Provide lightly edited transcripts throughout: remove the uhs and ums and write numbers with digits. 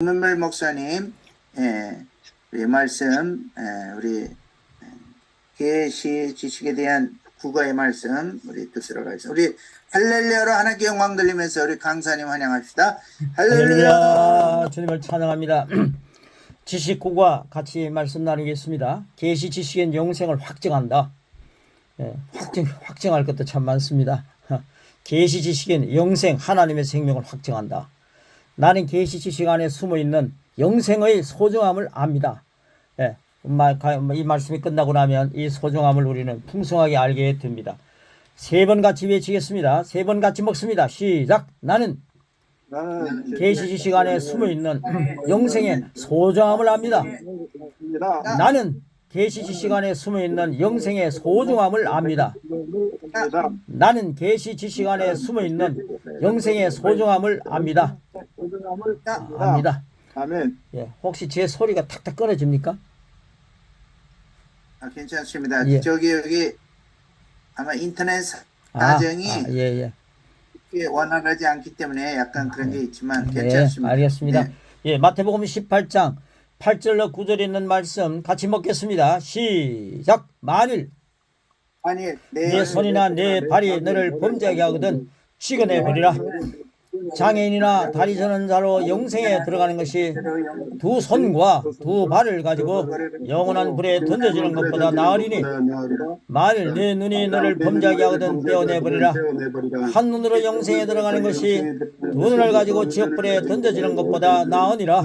문은별 목사님, 우리 말씀, 우리 계시 지식에 대한 국어의 말씀 우리 듣도록 하겠습니다. 우리 할렐루야로 하나님께 영광 돌리면서 우리 강사님 환영합시다. 할렐루야. 주님을 찬양합니다. 지식 국어와 같이 말씀 나누겠습니다. 계시 지식엔 영생을 확증한다. 확증할 것도 참 많습니다. 계시 지식엔 영생, 하나님의 생명을 확증한다. 나는 계시 지식 안에 숨어있는 영생의 소중함을 압니다. 이 말씀이 끝나고 나면 이 소중함을 우리는 풍성하게 알게 됩니다. 세 번 같이 외치겠습니다. 세 번 같이 먹습니다. 시작. 나는 계시 지식 안에 숨어있는 영생의 소중함을 압니다. 나는 계시 지식 안에 숨어있는 영생의 소중함을 압니다. 나는 계시 지식 안에 숨어있는 영생의 소중함을 압니다. 아멘. 혹시 제 소리가 탁탁 끊어집니까? 괜찮습니다. 예. 여기 아마 인터넷 사정이 원활하지 않기 때문에 약간 그런 게 있지만 괜찮습니다. 알겠습니다. 마태복음 18장 8절로 9절에 있는 말씀 같이 먹겠습니다. 시작. 만일 내 손이나 내 발이 너를 범죄하게 하거든 찍어내버리라. 장애인이나 다리 저는 자로 영생에 들어가는 것이 두 손과 두 발을 가지고 영원한 불에 던져지는 것보다 나으리니 만일 내 눈이 너를 범죄하게 하거든 떼어내버리라. 한 눈으로 영생에 들어가는 것이 두 눈을 가지고 지옥불에 던져지는 것보다 나으니라.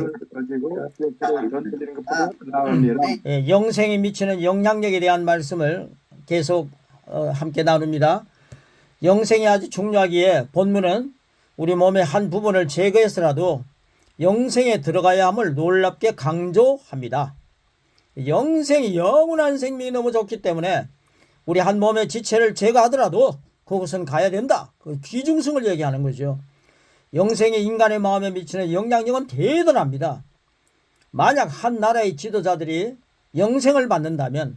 영생에 미치는 영향력에 대한 말씀을 계속 함께 나눕니다. 영생이 아주 중요하기에 본문은 우리 몸의 한 부분을 제거해서라도 영생에 들어가야 함을 놀랍게 강조합니다. 영생이 영원한 생명이 너무 좋기 때문에 우리 한 몸의 지체를 제거하더라도 그것은 가야 된다. 그 귀중성을 얘기하는 거죠. 영생이 인간의 마음에 미치는 영향력은 대단합니다. 만약 한 나라의 지도자들이 영생을 받는다면,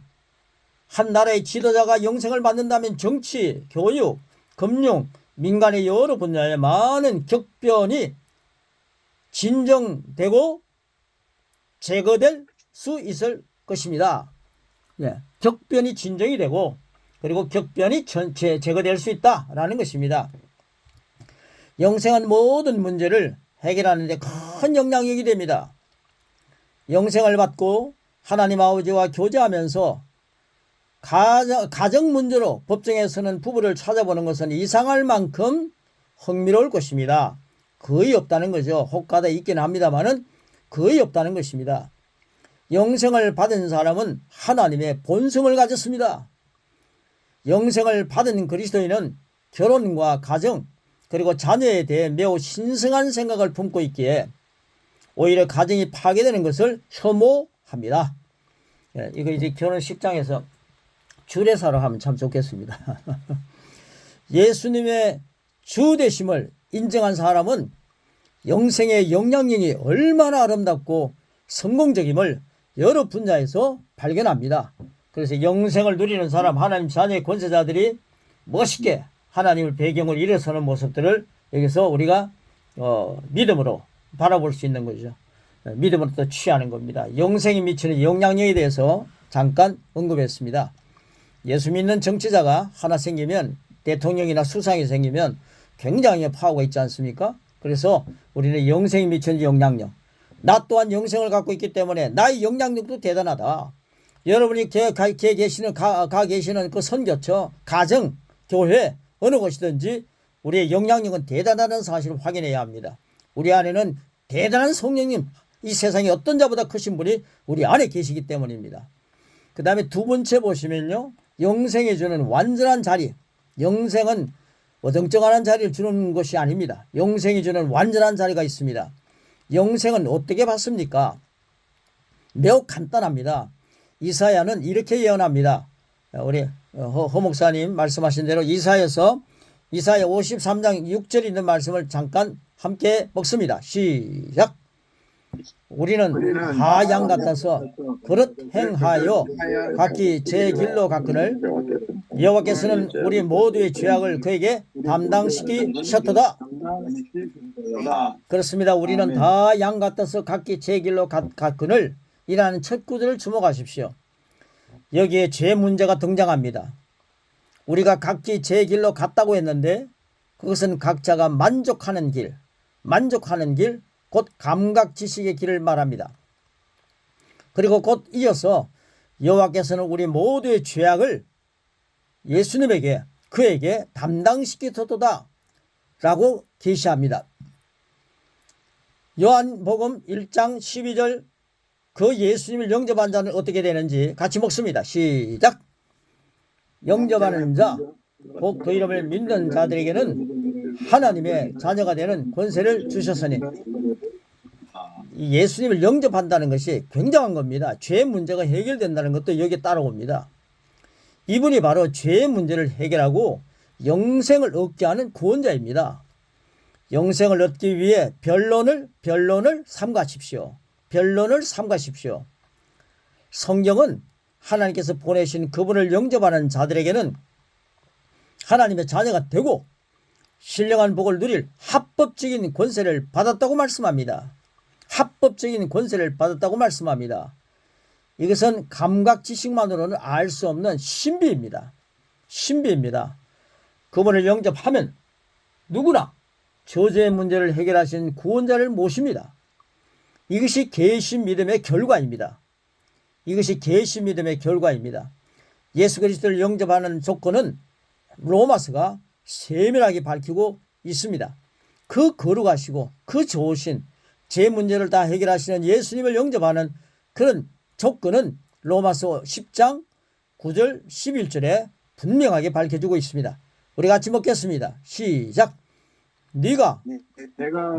한 나라의 지도자가 영생을 받는다면 정치, 교육, 금융, 민간의 여러 분야에 많은 격변이 진정되고 제거될 수 있을 것입니다. 격변이 진정이 되고 그리고 격변이 제거될 수 있다라는 것입니다. 영생은 모든 문제를 해결하는 데 큰 영향력이 됩니다. 영생을 받고 하나님 아버지와 교제하면서 가정 문제로 법정에서는 부부를 찾아보는 것은 이상할 만큼 흥미로울 것입니다. 거의 없다는 거죠. 혹가다 있긴 합니다만은 거의 없다는 것입니다. 영생을 받은 사람은 하나님의 본성을 가졌습니다. 영생을 받은 그리스도인은 결혼과 가정 그리고 자녀에 대해 매우 신성한 생각을 품고 있기에 오히려 가정이 파괴되는 것을 혐오합니다. 이거 이제 결혼식장에서 주례사로 하면 참 좋겠습니다. 예수님의 주 되심을 인정한 사람은 영생의 영향력이 얼마나 아름답고 성공적임을 여러 분야에서 발견합니다. 그래서 영생을 누리는 사람, 하나님 자녀의 권세자들이 멋있게 하나님을 배경으로 일어서는 모습들을 여기서 우리가 믿음으로 바라볼 수 있는 거죠. 믿음으로 또 취하는 겁니다. 영생이 미치는 영향력에 대해서 잠깐 언급했습니다. 예수 믿는 정치자가 하나 생기면, 대통령이나 수상이 생기면 굉장히 파워가 있지 않습니까? 그래서 우리는 영생이 미치는 영향력, 나 또한 영생을 갖고 있기 때문에 나의 영향력도 대단하다. 여러분이 가 계시는 그 선교처, 가정, 교회 어느 곳이든지 우리의 영향력은 대단하다는 사실을 확인해야 합니다. 우리 안에는 대단한 성령님, 이 세상에 어떤 자보다 크신 분이 우리 안에 계시기 때문입니다. 그 다음에 두 번째 보시면요, 영생에 주는 완전한 자리. 영생은 어정쩡한 자리를 주는 것이 아닙니다. 영생이 주는 완전한 자리가 있습니다. 영생은 어떻게 받습니까? 매우 간단합니다. 이사야는 이렇게 예언합니다. 우리 허 목사님 말씀하신 대로 이사야 53장 6절에 있는 말씀을 잠깐 함께 먹습니다. 시작. 우리는 다 양 같아서 그릇 행하여 각기 제 길로 갔거늘 여호와께서는 우리 모두의 죄악을 그에게 담당시키셨도다. 그렇습니다. 우리는 다 양 같아서 각기 제 길로 갔거늘 이라는 첫 구절을 주목하십시오. 여기에 죄 문제가 등장합니다. 우리가 각기 제 길로 갔다고 했는데 그것은 각자가 만족하는 길, 곧 감각지식의 길을 말합니다. 그리고 곧 이어서 여호와께서는 우리 모두의 죄악을 예수님에게 그에게 담당시키셨도다 라고 계시합니다. 요한복음 1장 12절 그 예수님을 영접한 자는 어떻게 되는지 같이 먹습니다. 시작. 영접하는 자, 곧 그 이름을 믿는 자들에게는 하나님의 자녀가 되는 권세를 주셨으니 예수님을 영접한다는 것이 굉장한 겁니다. 죄 문제가 해결된다는 것도 여기에 따라옵니다. 이분이 바로 죄의 문제를 해결하고 영생을 얻게 하는 구원자입니다. 영생을 얻기 위해 변론을 삼가십시오. 성경은 하나님께서 보내신 그분을 영접하는 자들에게는 하나님의 자녀가 되고 신령한 복을 누릴 합법적인 권세를 받았다고 말씀합니다. 이것은 감각 지식만으로는 알 수 없는 신비입니다. 그분을 영접하면 누구나 저주의 문제를 해결하신 구원자를 모십니다. 이것이 계신 믿음의 결과입니다. 예수 그리스도를 영접하는 조건은 로마서가 세밀하게 밝히고 있습니다. 그 거룩하시고 그 좋으신 제 문제를 다 해결하시는 예수님을 영접하는 그런 조건은 로마서 10장 9절 11절에 분명하게 밝혀주고 있습니다. 우리 같이 먹겠습니다. 시작. 네가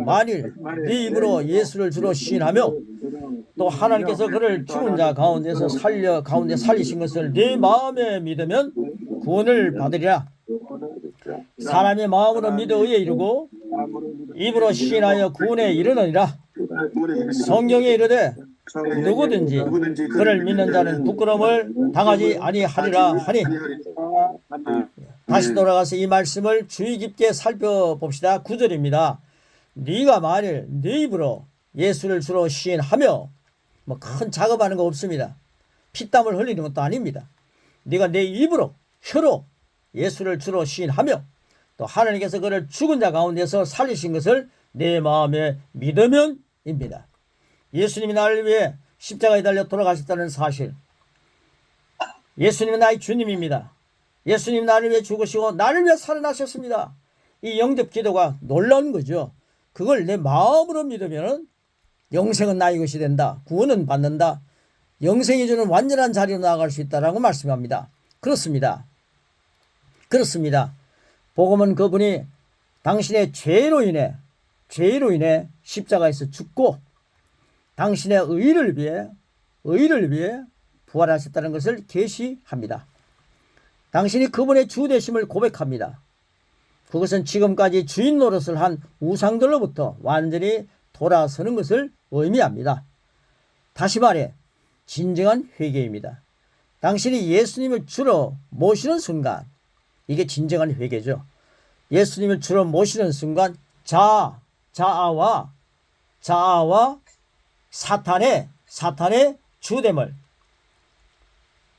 만일 네 입으로 예수를 주로 시인하며 또 하나님께서 그를 죽은 자 가운데 살리신 것을 네 마음에 믿으면 구원을 받으리라. 사람의 마음으로 믿어 의에 이르고 입으로 시인하여 구원에 이르느니라. 성경에 이르되 누구든지 그를 믿는 자는 부끄러움을 당하지 아니하리라 하니. 다시 돌아가서 이 말씀을 주의 깊게 살펴봅시다. 9절입니다. 네가 만일 네 입으로 예수를 주로 시인하며 큰 작업하는 거 없습니다. 피땀을 흘리는 것도 아닙니다. 네가 내 입으로 혀로 예수를 주로 시인하며 또 하나님께서 그를 죽은 자 가운데서 살리신 것을 내 마음에 믿으면입니다. 예수님이 나를 위해 십자가에 달려 돌아가셨다는 사실, 예수님은 나의 주님입니다. 예수님 나를 위해 죽으시고 나를 위해 살아나셨습니다. 이 영접 기도가 놀라운 거죠. 그걸 내 마음으로 믿으면 영생은 나의 것이 된다. 구원은 받는다. 영생이 주는 완전한 자리로 나아갈 수 있다라고 말씀합니다. 그렇습니다. 복음은 그분이 당신의 죄로 인해 십자가에서 죽고 당신의 의를 위해 부활하셨다는 것을 계시합니다. 당신이 그분의 주 되심을 고백합니다. 그것은 지금까지 주인 노릇을 한 우상들로부터 완전히 돌아서는 것을 의미합니다. 다시 말해 진정한 회개입니다. 당신이 예수님을 주로 모시는 순간, 이게 진정한 회개죠. 예수님을 주로 모시는 순간 자아와 사탄의 주됨을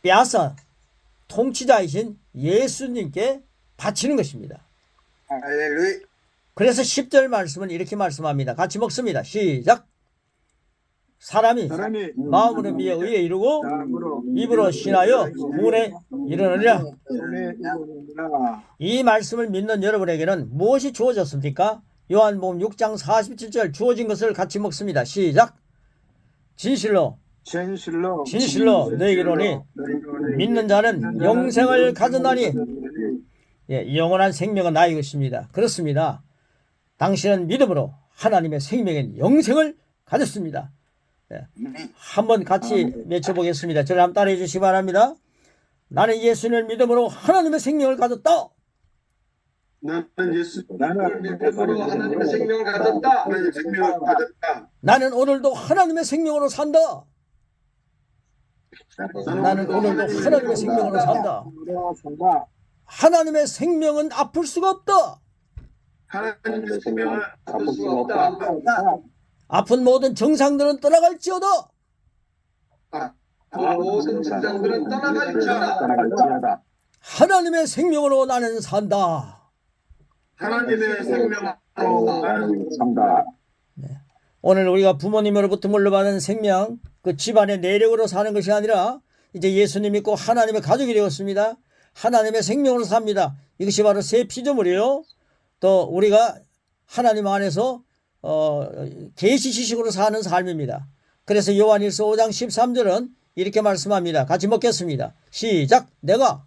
빼앗아 통치자이신 예수님께 바치는 것입니다. 할렐루야. 그래서 10절 말씀은 이렇게 말씀합니다. 같이 먹습니다. 시작. 사람이 마음으로 믿어 의에 이르고 입으로 신하여 구원에 이르느니라. 이 말씀을 믿는 여러분에게는 무엇이 주어졌습니까? 요한복음 6장 47절 주어진 것을 같이 먹습니다. 시작. 진실로 너희에게로니 믿는 자는 영생을 가졌나니. 영원한 생명은 나의 것입니다. 그렇습니다. 당신은 믿음으로 하나님의 생명인 영생을 가졌습니다. 한번 같이 외쳐보겠습니다. 저를 한번 따라해 주시기 바랍니다. 나는 예수님을 믿음으로 하나님의 생명을 가졌다. 나는 예수님을 믿음으로 하나님의 생명을 가졌다. 하나님의 생명을 받았다. 나는 오늘도 하나님의 생명으로 산다. 나는 오늘도 하나님의 생명으로 산다. 하나님의 생명은 아플 수가 없다. 하나님의 생명을 아플 수가 없다. 아픈 모든 정상들은 떠나갈지어다. 모든 증상들은 떠나갈지어다. 하나님의 생명으로 나는 산다. 하나님의 생명으로 나는 산다. 오늘 우리가 부모님으로부터 물려받은 생명, 그 집안의 내력으로 사는 것이 아니라 이제 예수님 믿고 하나님의 가족이 되었습니다. 하나님의 생명으로 삽니다. 이것이 바로 새 피조물이요. 또 우리가 하나님 안에서 계시 지식으로 사는 삶입니다. 그래서 요한일서 5장 13절은 이렇게 말씀합니다. 같이 먹겠습니다. 시작. 내가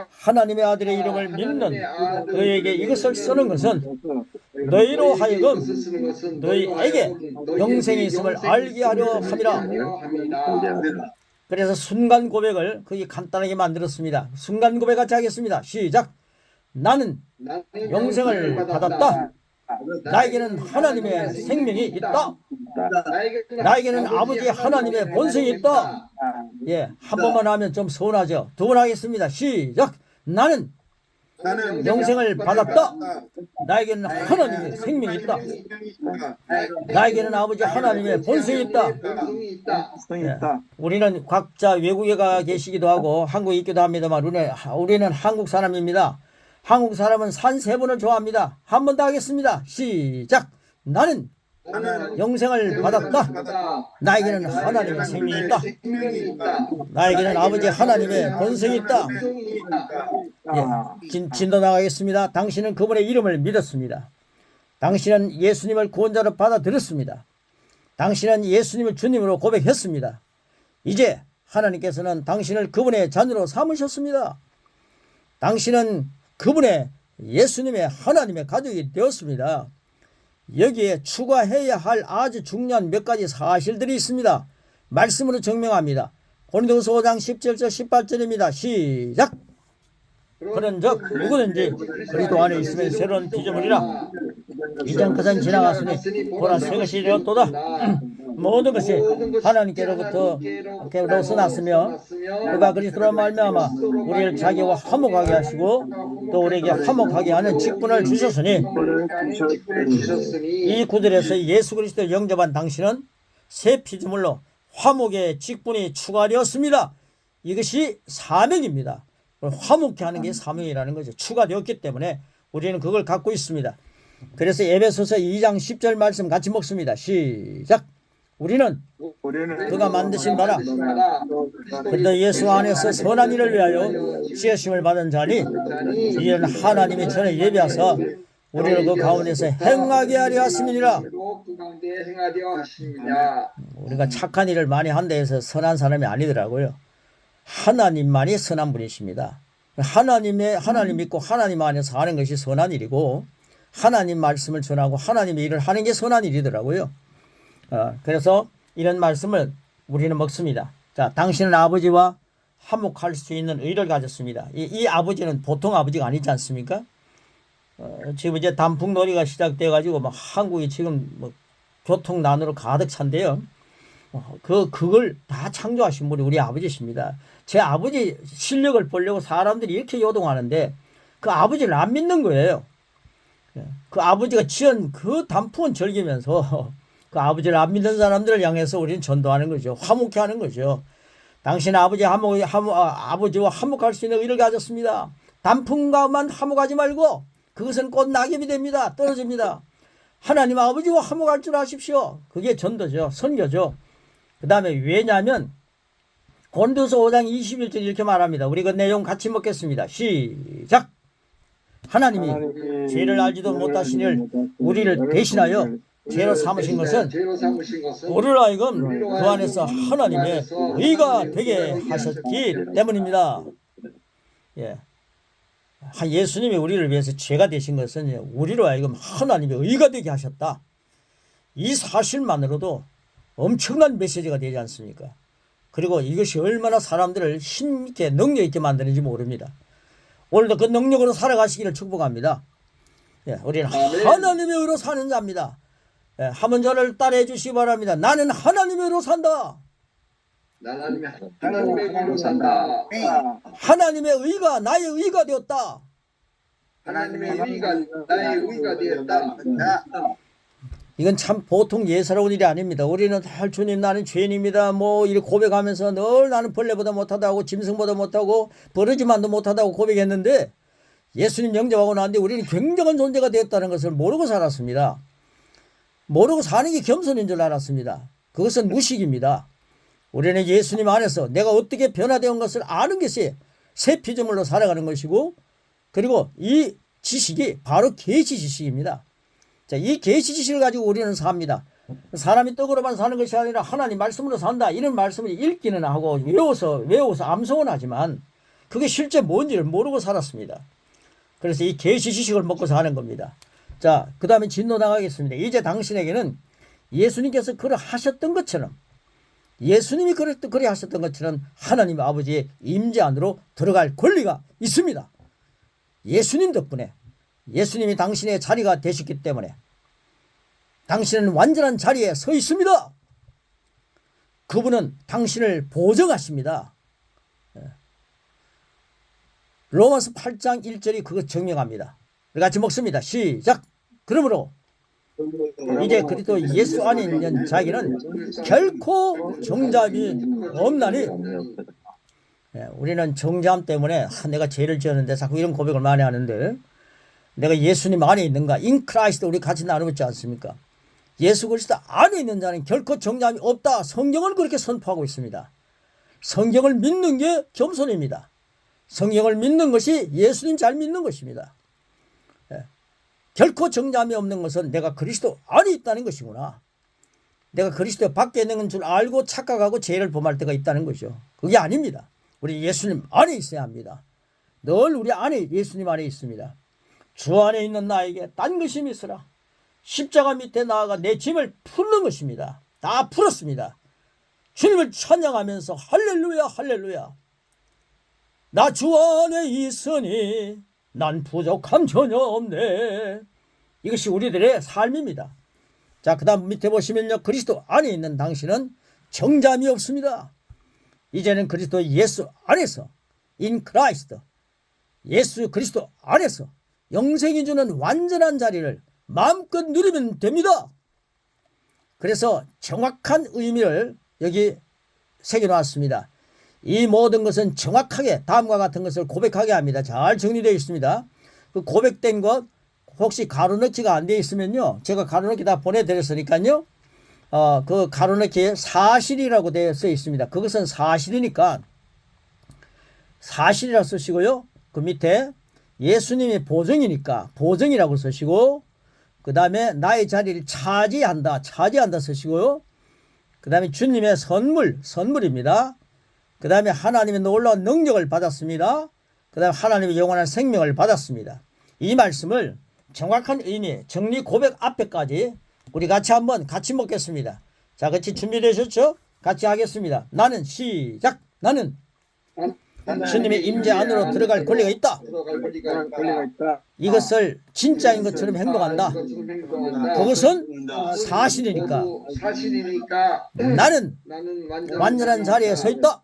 하나님의 아들의 이름을 믿는 너희에게 이것을 쓰는 것은 너희로 하여금 너희에게 영생이 있음을 알게 하려 함이라. 그래서 순간 고백을 거기 간단하게 만들었습니다. 순간 고백 같이 하겠습니다. 시작. 나는 영생을 받았다. 나에게는 하나님의 생명이 있다. 나에게는 아버지 하나님의 본성이 있다. 예, 한 번만 하면 좀 서운하죠. 두 번 하겠습니다. 시작. 나는 영생을 받았다. 나에게는 하나님의 생명이 있다. 나에게는 아버지 하나님의 본성이 있다. 예, 우리는 각자 외국에 가 계시기도 하고 한국에 있기도 합니다만 우리는 한국 사람입니다. 한국 사람은 산 세 번을 좋아합니다. 한 번 더 하겠습니다. 시작. 나는 영생을 받았다. 나에게는 하나님의 생명이 있다. 나에게는 아버지 하나님의 본성이 있다. 예, 진도 나가겠습니다. 당신은 그분의 이름을 믿었습니다. 당신은 예수님을 구원자로 받아들였습니다. 당신은 예수님을 주님으로 고백했습니다. 이제 하나님께서는 당신을 그분의 자녀로 삼으셨습니다. 당신은 그분의 예수님의 하나님의 가족이 되었습니다. 여기에 추가해야 할 아주 중요한 몇 가지 사실들이 있습니다. 말씀으로 증명합니다. 고린도후서 5장 17절 18절입니다. 시작. 그런즉 누구든지 그리스도 안에 있으면 새로운 피조물이라. 이전 것은 지나갔으니 보라 새 것이 되었도다. 모든 것이 하나님께로부터 났으며 그가 그리스도로 말미암아 우리를 자기와 화목하게 하시고 또 우리에게 화목하게 하는 직분을 주셨으니 이 구절에서 예수 그리스도를 영접한 당신은 새 피조물로 화목의 직분이 추가되었습니다. 이것이 사명입니다. 화목케 하는 게 사명이라는 거죠. 추가되었기 때문에 우리는 그걸 갖고 있습니다. 그래서 에베소서 2장 10절 말씀 같이 먹습니다. 시작. 우리는 그가 만드신 바라 그리스도 예수 안에서 선한 일을 위하여 지으심을 받은 자니 이는 하나님이 전에 예비하사 우리를 그 가운데서 행하게 하려 하심이니라. 우리가 착한 일을 많이 한다 해서 선한 사람이 아니더라고요. 하나님만이 선한 분이십니다. 하나님 믿고 하나님 안에서 하는 것이 선한 일이고 하나님 말씀을 전하고 하나님의 일을 하는 게 선한 일이더라고요. 그래서 이런 말씀을 우리는 먹습니다. 자, 당신은 아버지와 화목할 수 있는 의를 가졌습니다. 이 아버지는 보통 아버지가 아니지 않습니까? 지금 이제 단풍놀이가 시작돼 가지고 막 한국이 지금 뭐 교통난으로 가득 찬데요. 그걸 다 창조하신 분이 우리 아버지십니다. 제 아버지 실력을 보려고 사람들이 이렇게 요동하는데 그 아버지를 안 믿는 거예요. 그 아버지가 지은 그 단풍은 즐기면서 그 아버지를 안 믿는 사람들을 향해서 우리는 전도하는 거죠. 화목케 하는 거죠. 당신 아버지와 화목할 수 있는 의를 가졌습니다. 단풍과만 화목하지 말고 그것은 곧 낙엽이 됩니다. 떨어집니다. 하나님 아버지와 화목할 줄 아십시오. 그게 전도죠. 선교죠. 그 다음에 왜냐하면 고린도서 5장 21절 이렇게 말합니다. 우리 그 내용 같이 먹겠습니다. 시작. 하나님이 죄를 알지도 못하신 일 우리를 대신하여 죄로 삼으신 것은 우리를 하여금 그 안에서 하나님의 의가 되게 하셨기 때문입니다. 예. 예수님이 우리를 위해서 죄가 되신 것은 우리로 하여금 하나님의 의가 되게 하셨다. 이 사실만으로도 엄청난 메시지가 되지 않습니까? 그리고 이것이 얼마나 사람들을 힘있게 능력 있게 만드는지 모릅니다. 오늘도 그 능력으로 살아가시기를 축복합니다. 예, 우리는 아멘. 하나님의 의로 사는 자입니다. 예, 한번 저를 따라해 주시기 바랍니다. 나는 하나님의 의로 산다. 하나님의 의로 산다. 하나님의 의가 나의 의가 되었다. 하나님의 의가 나의 의가 되었다. 이건 참 보통 예사로운 일이 아닙니다. 우리는 늘 주님 나는 죄인입니다. 뭐 이렇게 고백하면서 늘 나는 벌레보다 못하다고 짐승보다 못하고 버르지만도 못하다고 고백했는데 예수님 영접하고 나는데 우리는 굉장한 존재가 되었다는 것을 모르고 살았습니다. 모르고 사는 게 겸손인 줄 알았습니다. 그것은 무식입니다. 우리는 예수님 안에서 내가 어떻게 변화되온 것을 아는 것이 새 피조물로 살아가는 것이고 그리고 이 지식이 바로 계시 지식입니다. 자, 이 계시 지식을 가지고 우리는 삽니다. 사람이 떡으로만 사는 것이 아니라 하나님 말씀으로 산다. 이런 말씀을 읽기는 하고 외워서 암송은 하지만 그게 실제 뭔지를 모르고 살았습니다. 그래서 이 계시 지식을 먹고 사는 겁니다. 자, 그 다음에 진노 나가겠습니다. 이제 당신에게는 예수님께서 그를 하셨던 것처럼 예수님이 그래 하셨던 것처럼 하나님 아버지의 임재 안으로 들어갈 권리가 있습니다. 예수님 덕분에 예수님이 당신의 자리가 되셨기 때문에 당신은 완전한 자리에 서 있습니다. 그분은 당신을 보정하십니다. 로마서 8장 1절이 그것 증명합니다. 우리 같이 먹습니다. 시작. 그러므로 이제 그리스도 예수 안에 있는 자에게는 결코 정죄함이 없나니. 우리는 정죄함 때문에 내가 죄를 지었는데 자꾸 이런 고백을 많이 하는데 내가 예수님 안에 있는가? 인 크라이스트 우리 같이 나누었지 않습니까? 예수 그리스도 안에 있는 자는 결코 정죄함이 없다. 성경을 그렇게 선포하고 있습니다. 성경을 믿는 게 겸손입니다. 성경을 믿는 것이 예수님 잘 믿는 것입니다. 결코 정죄함이 없는 것은 내가 그리스도 안에 있다는 것이구나. 내가 그리스도 밖에 있는 줄 알고 착각하고 죄를 범할 때가 있다는 거죠. 그게 아닙니다. 우리 예수님 안에 있어야 합니다. 늘 우리 안에 예수님 안에 있습니다. 주 안에 있는 나에게 딴 것이 있으라. 십자가 밑에 나아가 내 짐을 푸는 것입니다. 다 풀었습니다. 주님을 찬양하면서 할렐루야 할렐루야. 나 주 안에 있으니 난 부족함 전혀 없네. 이것이 우리들의 삶입니다. 자, 그 다음 밑에 보시면요. 그리스도 안에 있는 당신은 정죄함이 없습니다. 이제는 그리스도 예수 안에서 in Christ 예수 그리스도 안에서 영생이 주는 완전한 자리를 마음껏 누리면 됩니다. 그래서 정확한 의미를 여기 새겨놓았습니다. 이 모든 것은 정확하게 다음과 같은 것을 고백하게 합니다. 잘 정리되어 있습니다. 그 고백된 것 혹시 가로넣기가 안 되어 있으면요. 제가 가로넣기 다 보내드렸으니까요. 그 가로넣기에 사실이라고 되어 있습니다. 그것은 사실이니까 사실이라고 쓰시고요. 그 밑에 예수님이 보정이니까 보정이라고 쓰시고 그 다음에 나의 자리를 차지한다 쓰시고요. 그 다음에 주님의 선물입니다. 그 다음에 하나님의 놀라운 능력을 받았습니다. 그 다음에 하나님의 영원한 생명을 받았습니다. 이 말씀을 정확한 의미 정리 고백 앞에까지 우리 같이 한번 같이 먹겠습니다. 자, 같이 준비되셨죠? 같이 하겠습니다. 나는 시작. 나는 주님의 임재 안으로 들어갈 권리가 있다. 이것을 진짜인 것처럼 행동한다. 그것은 사실이니까 나는 완전한 자리에 서 있다.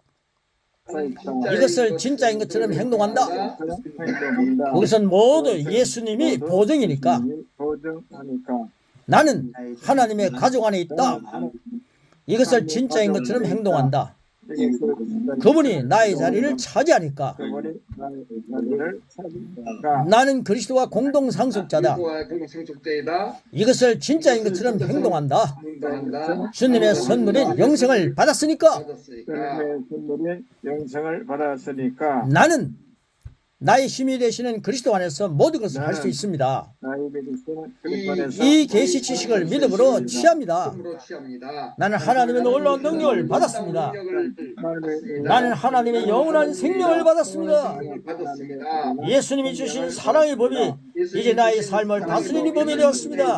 이것을 진짜인 것처럼 행동한다. 그것은 모두 예수님이 보정이니까 나는 하나님의 가족 안에 있다. 이것을 진짜인 것처럼 행동한다. 그분이 나의 자리를 차지하니까 나는 그리스도와 공동 상속자다. 이것을 진짜인 것처럼 행동한다. 주님의 선물인 영생을 받았으니까 나는 나의 힘이 되시는 그리스도 안에서 모든 것을 할 수 있습니다. 이 계시 지식을 믿음으로 취합니다. 나는 하나님의 놀라운 능력을 받았습니다. 나는 하나님의 영원한 생명을 받았습니다. 예수님이 주신 사랑의 법이 이제 나의 삶을 다스리는 법이 되었습니다.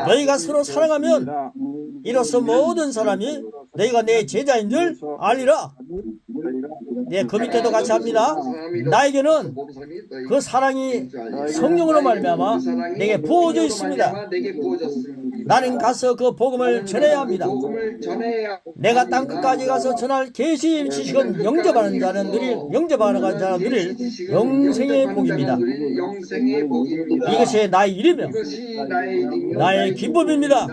너희가 서로 사랑하면 이로써 모든 사람이 너희가 내 제자인 줄 알리라. 예, 그 밑에도 같이 합니다. 나에게는 그 사랑이 성령으로 말미암아 내게 부어져 있습니다. 나는 가서 그 복음을 전해야 합니다. 내가 땅 끝까지 가서 전할 계시 지식은 영접하는 자는 누릴 영생의 복입니다. 이것이 나의 일이며 나의 기쁨입니다.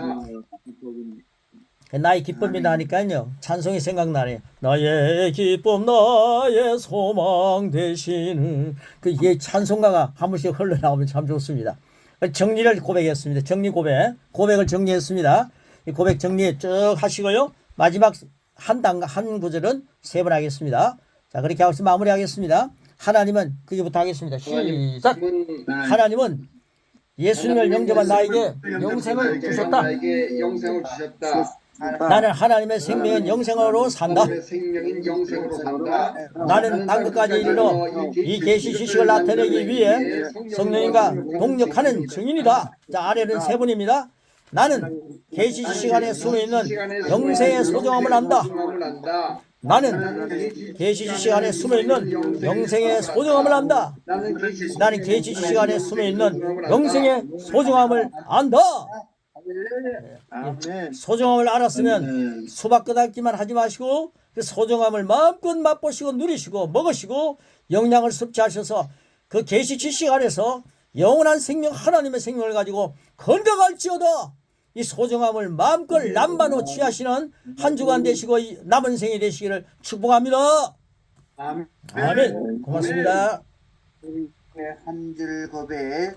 나의 기쁨이다 하니까요, 찬송이 생각나네. 나의 기쁨 나의 소망 되시는 이 찬송가가 한 번씩 흘러나오면 참 좋습니다. 정리를 고백했습니다. 정리 고백을 정리했습니다. 이 고백 정리 쭉 하시고요, 마지막 한 구절은 세 번 하겠습니다. 자, 그렇게 하고서 마무리하겠습니다. 하나님은, 그게부터 하겠습니다. 시작. 하나님은 예수님을 영접한 나에게 영생을 주셨다. 나는 하나님의 생명인 영생으로 산다. 나는 땅 끝까지 이르러 이 계시 지식을 나타내기 위해 성령님과 동력하는 증인이다. 자, 아래는 세 분입니다. 나는 계시 지식 안에 숨어있는 영생의 소중함을 안다. 나는 계시 지식 안에 숨어있는 영생의 소중함을 안다. 나는 계시 지식 안에 숨어있는 영생의 소중함을 안다. 소중함을 알았으면 수박 끄닫기만 하지 마시고 그 소중함을 마음껏 맛보시고 누리시고 먹으시고 영양을 섭취하셔서 그 계시 지식 안에서 영원한 생명, 하나님의 생명을 가지고 건강할지어다. 이 소중함을 마음껏 남반호 취하시는 한 주간 되시고 남은 생이 되시기를 축복합니다. 아멘. 고맙습니다. 한 줄 고백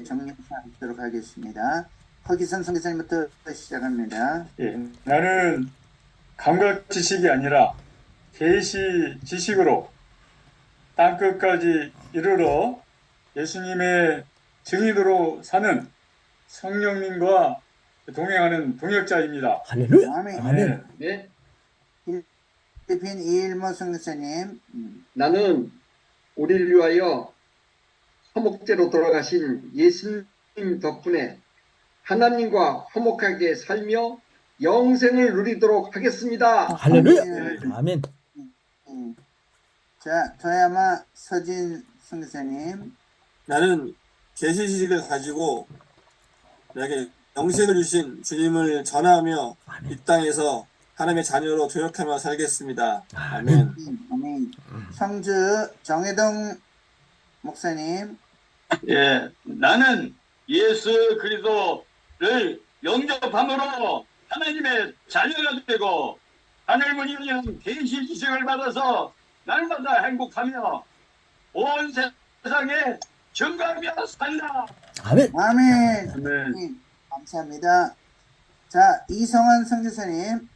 정리하도록 하겠습니다. 허기선 선교사님부터 시작합니다. 예, 나는 감각 지식이 아니라 계시 지식으로 땅끝까지 이르러 예수님의 증인으로 사는 성령님과 동행하는 동역자입니다. 할렐루야. 아멘. 아멘. 네. 필리핀 이일모 선교사님. 나는 우리를 위하여 화목제로 돌아가신 예수님 덕분에 하나님과 화목하게 살며 영생을 누리도록 하겠습니다. 할렐루야. 아멘. 자, 저야마 서진 선교사님. 나는 계시 지식을 가지고 내게 영생을 주신 주님을 전하며 이 땅에서 하나님의 자녀로 도역하며 살겠습니다. 아멘. 아멘. 성주 정혜동 목사님. 예, 나는 예수 그리스도를 영접함으로 하나님의 자녀가 되고 하늘문이 열린 계시 지식을 받아서 날마다 행복하며 온 세상에 증거하며 산다. 아멘. 아멘. 아멘. 감사합니다. 자, 이성환 선교사님.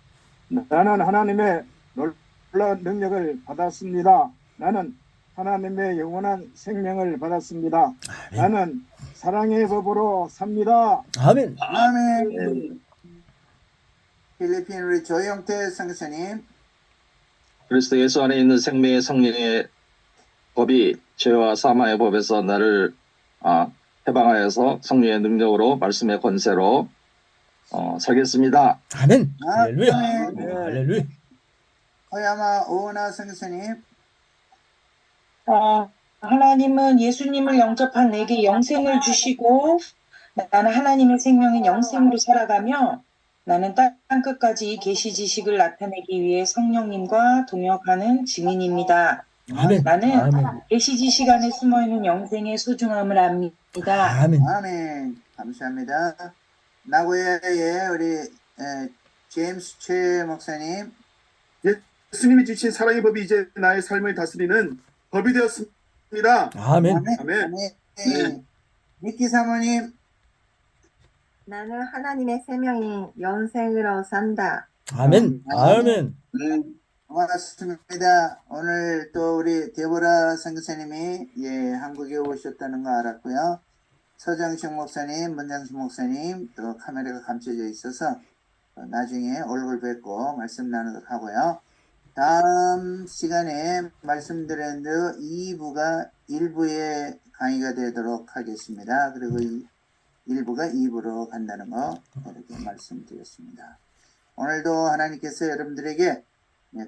나는 하나님의 놀라운 능력을 받았습니다. 나는 하나님의 영원한 생명을 받았습니다. 나는 사랑의 법으로 삽니다. 아멘. 아멘. 필리핀 우리 조영태 선교사님. 그리스도 예수 안에 있는 생명의 성령의 법이 죄와 사망의 법에서 나를 해방하여서 성령의 능력으로 말씀의 권세로 살겠습니다. 아멘. 할렐루야. 아멘. 할렐루야. 허야마 오은하 선교사님. 하나님은 예수님을 영접한 내게 영생을 주시고 나는 하나님의 생명인 영생으로 살아가며 나는 땅 끝까지 이 계시 지식을 나타내기 위해 성령님과 동역하는 증인입니다. 아멘. 나는 아멘. 계시 지식 안에 숨어있는 영생의 소중함을 압니다. 아멘. 아멘. 감사합니다. 나고야의 우리 제임스 최 목사님. 예수님이 주신 사랑의 법이 이제 나의 삶을 다스리는 법이 되었습니다. 아멘. 아멘. 네. 미키 사모님. 나는 하나님의 생명인 영생으로 산다. 아멘. 아멘. 고맙습니다. 오늘 또 우리 데보라 선교사님이 한국에 오셨다는 거 알았고요. 서정식 목사님, 문장수 목사님 또 카메라가 감춰져 있어서 나중에 얼굴 뵙고 말씀 나누도록 하고요. 다음 시간에 말씀드린 대로 2부가 1부의 강의가 되도록 하겠습니다. 그리고 1부가 2부로 간다는 거 이렇게 말씀드렸습니다. 오늘도 하나님께서 여러분들에게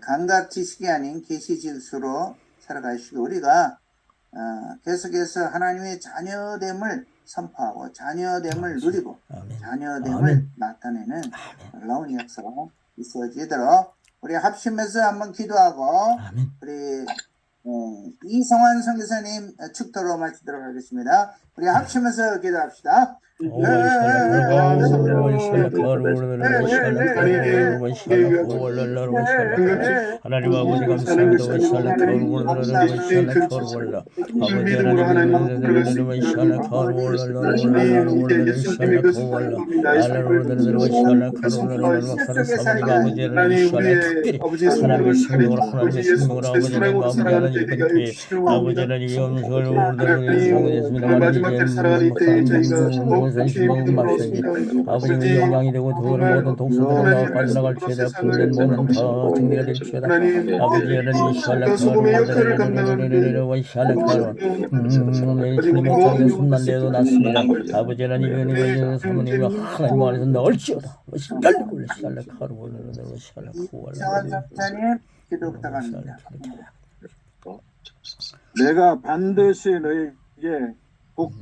감각 지식이 아닌 계시 지식으로 살아가시고 우리가 계속해서 하나님의 자녀됨을 선포하고 자녀됨을 누리고 아멘. 자녀됨을 아멘. 나타내는 놀라운 역사가 있어지도록 우리 합심해서 한번 기도하고 아멘. 우리 이성환 선교사님 축도로 마치도록 하겠습니다. 우리 합심해서 기도합시다. 하나님 아버지 감사합니다. 아버지는 영광이 되고 더러운 모든 독소들은 빠져나갈 죄다 풀린 모든 다 정리가 될 죄다 아버지는 이샬라카로 주님의 자리가 숨만 내도 낫습니다. 아버지는 이거는 사모님이 하나님 안에서 널지어다 열리고 샬라카로 이성환 선교사님 기도 부탁합니다. 내가 반드시 너에게 복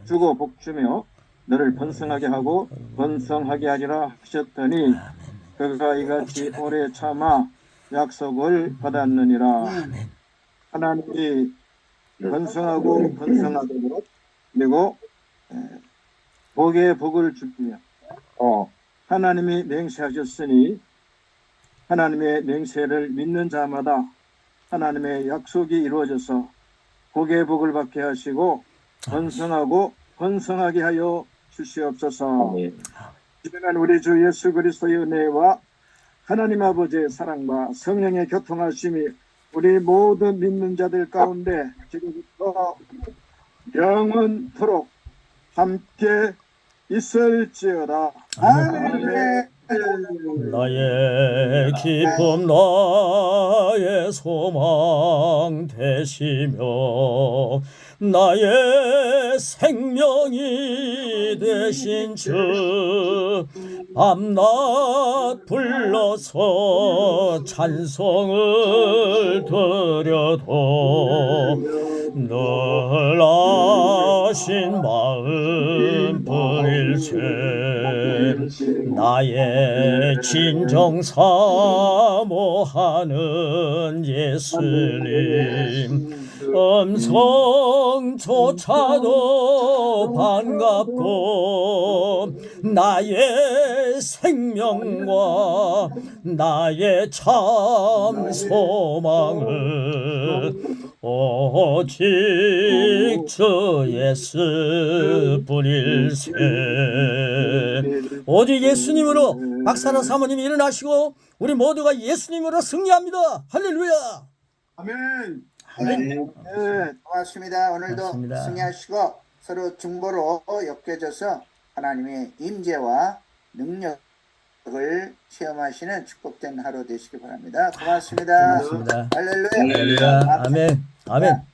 주고 복 주며 너를 번성하게 하고 번성하게 하리라 하셨더니 그가 이같이 오래 참아 약속을 받았느니라. 하나님이 번성하고 번성하도록 그리고 복에 복을 주며 하나님이 맹세하셨으니 하나님의 맹세를 믿는 자마다 하나님의 약속이 이루어져서 복에 복을 받게 하시고 번성하고 번성하게 하여 주시옵소서. 이제는 우리 주 예수 그리스도의 은혜와 하나님 아버지의 사랑과 성령의 교통하심이 우리 모든 믿는 자들 가운데 지금부터 영원토록 함께 있을지어다. 아멘. 나의 기쁨 나의 소망 되시며 나의 생명이 되신 주 밤낮 불러서 찬송을 드려도 늘 아신 마음 뿐일세 나의 진정 사모하는 예수님 음성조차도 반갑고 나의 생명과 나의 참 소망은 오직 주 예수뿐일세 오직 예수님으로 박사나 사모님이 일어나시고 우리 모두가 예수님으로 승리합니다. 할렐루야. 아멘. 아멘. 고맙습니다. 오늘도 고맙습니다. 승리하시고 서로 중보로 엮여져서 하나님의 임재와 능력을 체험하시는 축복된 하루 되시기 바랍니다. 고맙습니다. 고맙습니다. 할렐루야. 할렐루야. 아멘. 아멘.